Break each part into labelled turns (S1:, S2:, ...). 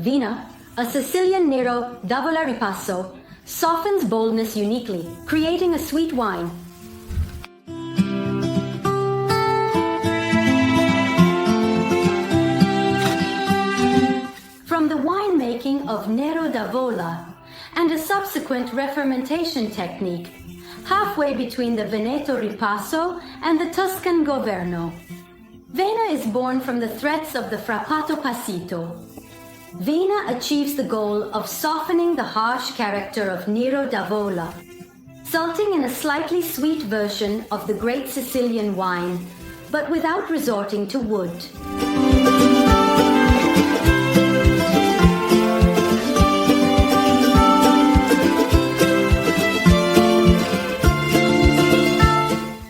S1: Vena, a Sicilian Nero d'Avola ripasso, softens boldness uniquely, creating a sweet wine. From the winemaking of Nero d'Avola and a subsequent refermentation technique, halfway between the Veneto ripasso and the Tuscan governo, Vena is born from the threats of the Frappato passito. Vena achieves the goal of softening the harsh character of Nero d'Avola, resulting in a slightly sweet version of the great Sicilian wine, but without resorting to wood.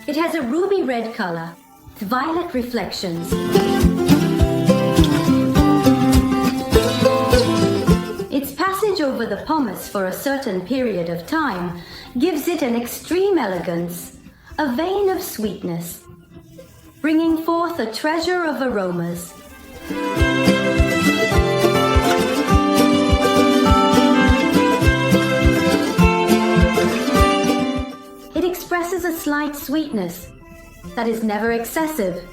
S1: It has a ruby red color, with violet reflections. Its passage over the pomace for a certain period of time gives it an extreme elegance, a vein of sweetness, bringing forth a treasure of aromas. It expresses a slight sweetness that is never excessive,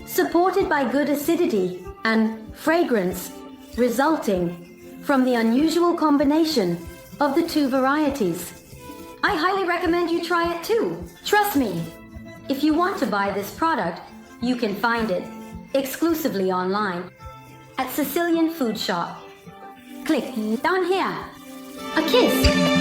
S1: supported by good acidity and fragrance, resulting from the unusual combination of the two varieties. I highly recommend you try it too. Trust me, if you want to buy this product, you can find it exclusively online at Sicilian Food Shop. Click down here. A kiss.